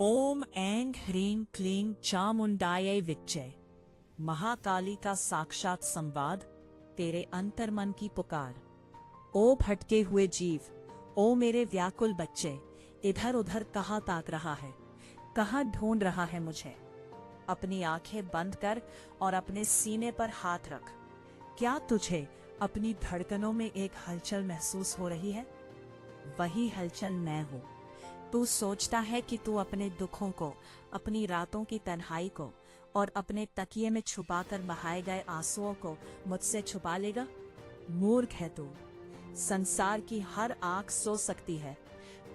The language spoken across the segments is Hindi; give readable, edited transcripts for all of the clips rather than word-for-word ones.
ओम ऐं ह्रीं क्लीं चामुंडायै विच्चे। महाकाली का साक्षात संवाद, तेरे अंतर्मन की पुकार। ओ भटके हुए जीव, ओ मेरे व्याकुल बच्चे, इधर उधर कहाँ ताक रहा है, कहाँ ढूंढ रहा है मुझे। अपनी आंखें बंद कर और अपने सीने पर हाथ रख। क्या तुझे अपनी धड़कनों में एक हलचल महसूस हो रही है? वही हलचल मैं हूँ। तू सोचता है कि तू अपने दुखों को, अपनी रातों की तन्हाई को और अपने तकिए में छुपाकर बहाए गए आंसुओं को मुझसे छुपा लेगा? मूर्ख है तू। संसार की हर आंख सो सकती है,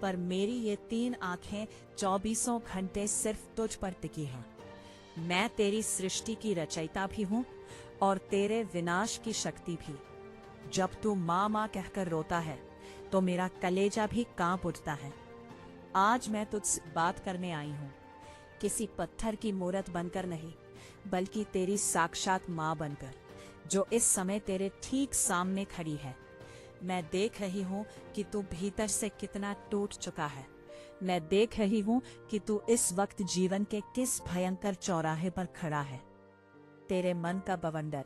पर मेरी ये 3 आंखें 24 घंटे सिर्फ तुझ पर टिकी हैं। मैं तेरी सृष्टि की रचयिता भी हूँ और तेरे विनाश की शक्ति भी। जब तू माँ माँ कहकर रोता है तो मेरा कलेजा भी कांप उठता है। आज मैं तुझसे बात करने आई हूँ, किसी पत्थर की मूरत बनकर नहीं, बल्कि तेरी साक्षात माँ बनकर, जो इस समय तेरे ठीक सामने खड़ी है। मैं देख रही हूँ कि तू भीतर से कितना टूट चुका है। मैं देख रही हूँ कि तू इस वक्त जीवन के किस भयंकर चौराहे पर खड़ा है। तेरे मन का बवंडर,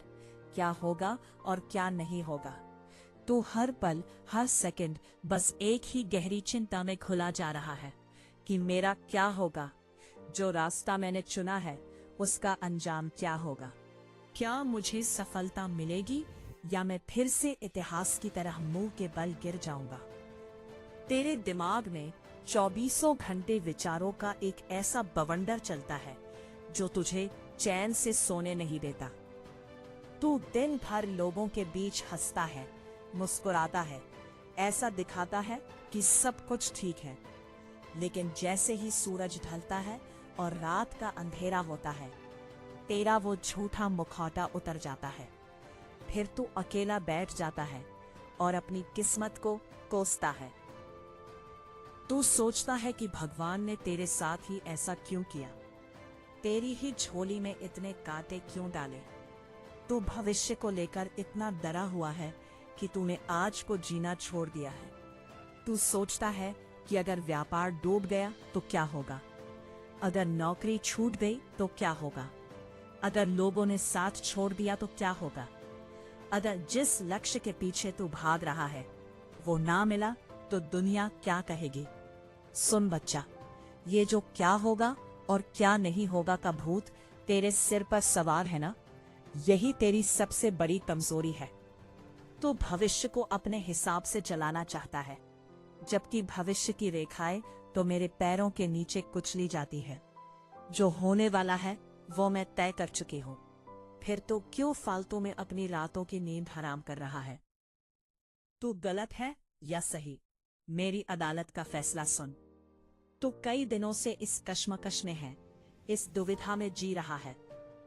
क्या होगा और क्या नहीं होगा। तू हर पल, हर सेकंड बस एक ही गहरी चिंता में खुला जा रहा है कि मेरा क्या होगा, जो रास्ता मैंने चुना है उसका अंजाम क्या होगा। क्या मुझे सफलता मिलेगी या मैं फिर से इतिहास की तरह मुंह के बल गिर जाऊंगा। तेरे दिमाग में 24 घंटे विचारों का एक ऐसा बवंडर चलता है जो तुझे चैन से सोने नहीं देता। तू दिन भर लोगों के बीच हंसता है, मुस्कुराता है, ऐसा दिखाता है कि सब कुछ ठीक है। लेकिन जैसे ही सूरज ढलता है और रात का अंधेरा होता है, तेरा वो झूठा मुखौटा उतर जाता है। फिर तू अकेला बैठ जाता है और अपनी किस्मत को कोसता है। तू सोचता है कि भगवान ने तेरे साथ ही ऐसा क्यों किया, तेरी ही झोली में इतने कांटे क्यों डाले। तू भविष्य को लेकर इतना डरा हुआ है कि तूने आज को जीना छोड़ दिया है। तू सोचता है कि अगर व्यापार डूब गया तो क्या होगा, अगर नौकरी छूट गई तो क्या होगा, अगर लोगों ने साथ छोड़ दिया तो क्या होगा, अगर जिस लक्ष्य के पीछे तू भाग रहा है वो ना मिला तो दुनिया क्या कहेगी। सुन बच्चा, ये जो क्या होगा और क्या नहीं होगा का भूत तेरे सिर पर सवार है ना, यही तेरी सबसे बड़ी कमजोरी है। तो भविष्य को अपने हिसाब से चलाना चाहता है, जबकि भविष्य की रेखाएं तो मेरे पैरों के नीचे कुचली जाती है। जो होने वाला है वो मैं तय कर चुकी हूँ। फिर तो क्यों फालतू में अपनी रातों की नींद हराम कर रहा है। तू गलत है या सही, मेरी अदालत का फैसला सुन। तू कई दिनों से इस कश्मकश में है, इस दुविधा में जी रहा है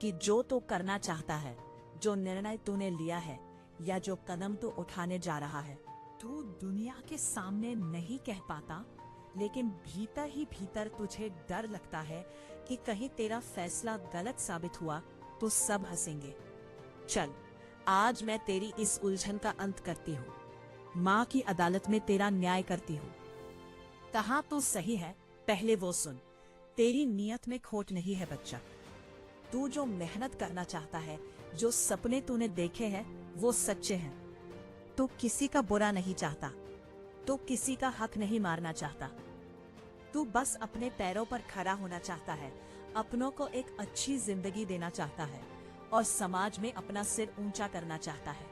कि जो तू करना चाहता है, जो निर्णय तूने लिया है या जो कदम तू उठाने जा रहा है, तू दुनिया के सामने नहीं कह पाता, लेकिन भीतर ही भीतर तुझे डर लगता है कि कहीं तेरा फैसला गलत साबित हुआ तो सब हंसेंगे। चल, आज मैं तेरी इस उलझन का अंत करती हूँ, माँ की अदालत में तेरा न्याय करती हूँ। कहाँ तू सही है पहले वो सुन। तेरी नीयत में खोट नहीं है बच्चा। तू जो मेहनत करना चाहता है, जो सपने तूने देखे हैं वो सच्चे हैं। तू किसी का बुरा नहीं चाहता, तू किसी का हक नहीं मारना चाहता। तू बस अपने पैरों पर खड़ा होना चाहता है, अपनों को एक अच्छी जिंदगी देना चाहता है और समाज में अपना सिर ऊंचा करना चाहता है।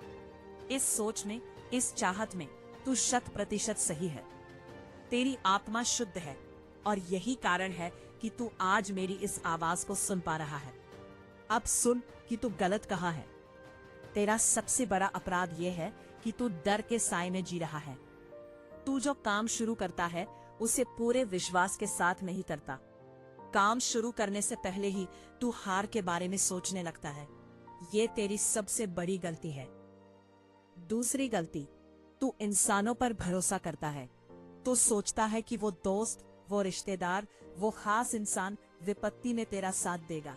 इस सोच में, इस चाहत में तू 100% सही है। तेरी आत्मा शुद्ध है और यही कारण है कि तू आज मेरी इस आवाज को सुन पा रहा है। अब सुन कि तू गलत कहाँ है। तेरा सबसे बड़ा अपराध यह है कि तू डर के साए में जी रहा है। तू जो काम शुरू करता है उसे पूरे विश्वास के साथ नहीं करता। काम शुरू करने से पहले ही तू हार के बारे में सोचने लगता है। ये तेरी सबसे बड़ी गलती है। दूसरी गलती, तू इंसानों पर भरोसा करता है। तू सोचता है कि वो दोस्त, वो रिश्तेदार, वो खास इंसान विपत्ति में तेरा साथ देगा,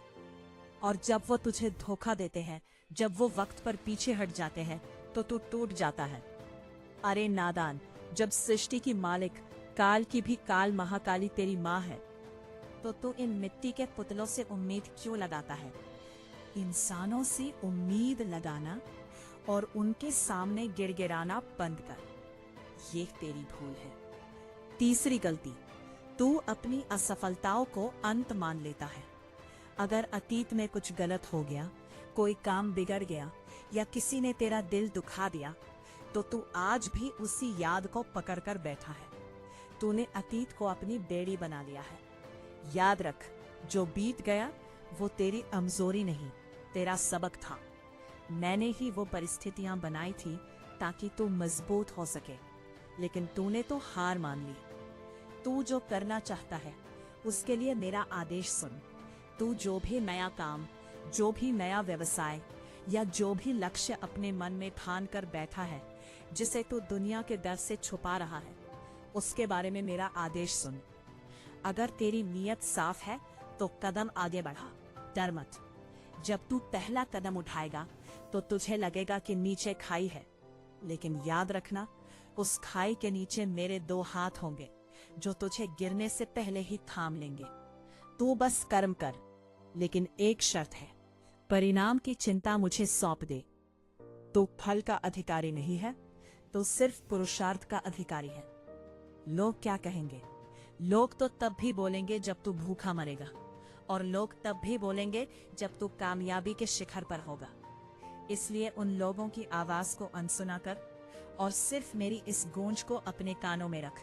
और जब वो तुझे धोखा देते हैं, जब वो वक्त पर पीछे हट जाते हैं तो तू टूट जाता है। अरे नादान, जब सृष्टि की मालिक, काल की भी काल महाकाली तेरी माँ है तो तू इन मिट्टी के पुतलों से उम्मीद क्यों लगाता है? इंसानों से उम्मीद लगाना और उनके सामने गिड़गिड़ाना बंद कर, ये तेरी भूल है। तीसरी गलती, तू अपनी असफलताओं को अंत मान लेता है। अगर अतीत में कुछ गलत हो गया, कोई काम बिगड़ गया या किसी ने तेरा दिल दुखा दिया, तो तू आज भी उसी याद को पकड़कर बैठा है। तूने अतीत को अपनी बेड़ी बना लिया है। याद रख, जो बीत गया वो तेरी कमजोरी नहीं, तेरा सबक था। मैंने ही वो परिस्थितियां बनाई थी ताकि तू मजबूत हो सके, लेकिन तूने तो हार मान ली। तू जो करना चाहता है उसके लिए मेरा आदेश सुन। तू जो भी नया काम, जो भी नया व्यवसाय या जो भी लक्ष्य अपने मन में ठान कर बैठा है, जिसे तू दुनिया के डर से छुपा रहा है, उसके बारे में मेरा आदेश सुन। अगर तेरी नीयत साफ है तो कदम आगे बढ़ा, डर मत। जब तू पहला कदम उठाएगा तो तुझे लगेगा कि नीचे खाई है, लेकिन याद रखना, उस खाई के नीचे मेरे 2 हाथ होंगे जो तुझे गिरने से पहले ही थाम लेंगे। तू बस कर्म कर, लेकिन एक शर्त है, परिणाम की चिंता मुझे सौंप दे। तू फल का अधिकारी नहीं है, तो सिर्फ पुरुषार्थ का अधिकारी है। लोग क्या कहेंगे? लोग तो तब भी बोलेंगे जब तू भूखा मरेगा, और लोग तब भी बोलेंगे जब तू कामयाबी के शिखर पर होगा। इसलिए उन लोगों की आवाज को अनसुना कर और सिर्फ मेरी इस गूंज को अपने कानों में रख।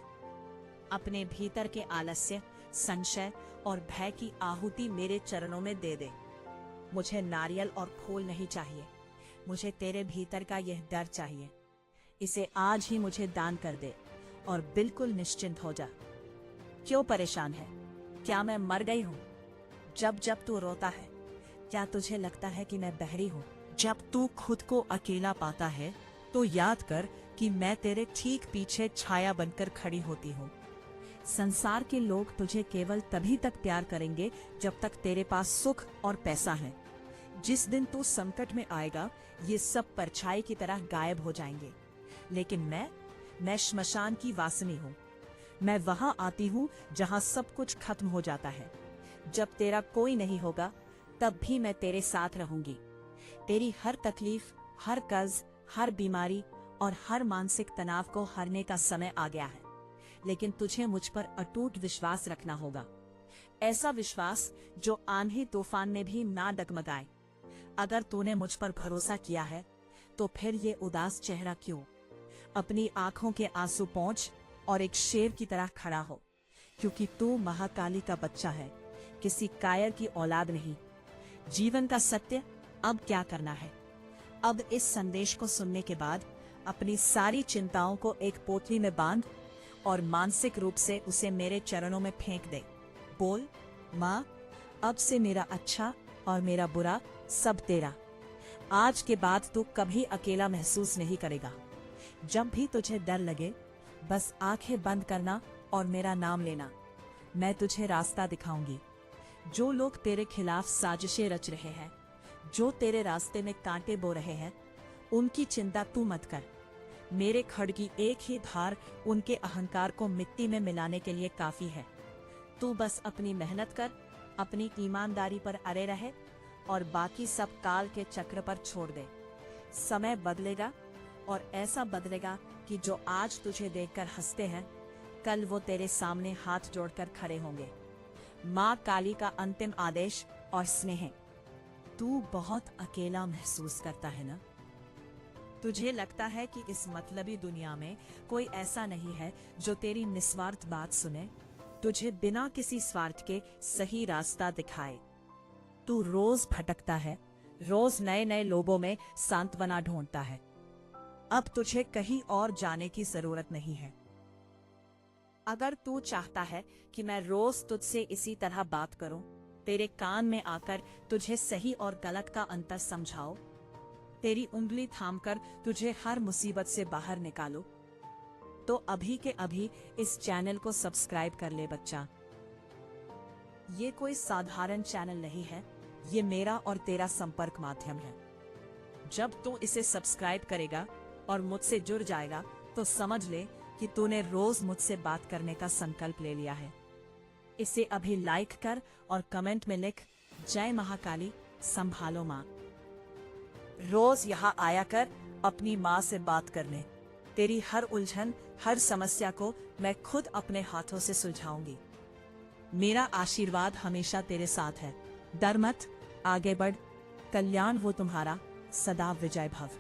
अपने भीतर के आलस्य, संशय और भय की आहुति मेरे चरणों में दे दे। मुझे नारियल और फूल नहीं चाहिए, मुझे तेरे भीतर का यह डर चाहिए। इसे आज ही मुझे दान कर दे और बिल्कुल निश्चिंत हो जा। क्यों परेशान है? क्या मैं मर गई हूँ? जब जब तू रोता है, क्या तुझे लगता है कि मैं बहरी हूँ? जब तू खुद को अकेला पाता है तो याद कर कि मैं तेरे ठीक पीछे छाया बनकर खड़ी होती हूँ। संसार के लोग तुझे केवल तभी तक प्यार करेंगे जब तक तेरे पास सुख और पैसा है। जिस दिन तू संकट में आएगा, ये सब परछाई की तरह गायब हो जाएंगे। लेकिन मैं श्मशान की वासनी हूँ। मैं वहां आती हूँ जहां सब कुछ खत्म हो जाता है। जब तेरा कोई नहीं होगा, तब भी मैं तेरे साथ रहूंगी। तेरी हर तकलीफ, हर कर्ज, हर बीमारी और हर मानसिक तनाव को हरने का समय आ गया है। लेकिन तुझे मुझ पर अटूट विश्वास रखना होगा, ऐसा विश्वास जो आंधी तूफान में भी ना डगमगाए। अगर तूने मुझ पर भरोसा किया है तो फिर ये उदास चेहरा क्यों? अपनी आंखों के आंसू पोंछ और एक शेर की तरह खड़ा हो, क्योंकि तू महाकाली का बच्चा है, किसी कायर की औलाद नहीं। जीवन का सत्य अब क्या करना है? अब इस संदेश को सुनने के बाद अपनी सारी चिंताओं को एक पोटली में बांध और मानसिक रूप से उसे मेरे चरणों में फेंक दे। बोल, माँ, अब से मेरा अच्छा और मेरा बुरा सब तेरा। आज के बाद तू कभी अकेला महसूस नहीं करेगा। जब भी तुझे डर लगे, बस आंखें बंद करना और मेरा नाम लेना। मैं तुझे रास्ता दिखाऊंगी। जो लोग तेरे खिलाफ साजिशें रच रहे हैं, जो तेरे रास्ते में कांटे बो रहे हैं, उनकी चिंता तू मत कर। मेरे खड्ग की एक ही धार उनके अहंकार को मिट्टी में मिलाने के लिए काफी है। तू बस अपनी मेहनत कर, अपनी ईमानदारी पर अड़े रहे और बाकी सब काल के चक्र पर छोड़ दे। समय बदलेगा और ऐसा बदलेगा कि जो आज तुझे देखकर हंसते हैं, कल वो तेरे सामने हाथ जोड़कर खड़े होंगे। माँ काली का अंतिम आदेश और स्नेह। तू बहुत अकेला महसूस करता है ना? तुझे लगता है कि इस मतलबी दुनिया में कोई ऐसा नहीं है जो तेरी निस्वार्थ बात सुने, तुझे बिना किसी स्वार्थ के सही रास्ता दिखाए। तू रोज भटकता है, रोज नए नए लोगों में सांत्वना ढूंढता है। अब तुझे कहीं और जाने की जरूरत नहीं है। अगर तू चाहता है कि मैं रोज तुझसे इसी तरह बात करूं, तेरे कान में आकर तुझे सही और गलत का अंतर समझाओ, तेरी उंगली थामकर तुझे हर मुसीबत से बाहर निकालो, तो अभी के अभी इस चैनल को सब्सक्राइब कर ले बच्चा। ये कोई साधारण चैनल नहीं है, ये मेरा और तेरा संपर्क माध्यम है। जब तू इसे सब्सक्राइब करेगा और मुझसे जुड़ जाएगा, तो समझ ले कि तूने रोज मुझसे बात करने का संकल्प ले लिया है। इसे अभी लाइक कर और कमेंट में लिख, जय महाकाली, संभालो माँ। रोज यहाँ आया कर अपनी माँ से बात करने। तेरी हर उलझन, हर समस्या को मैं खुद अपने हाथों से सुलझाऊंगी। मेरा आशीर्वाद हमेशा तेरे साथ है। डर मत, आगे बढ़, कल्याण हो तुम्हारा, सदा विजय भव।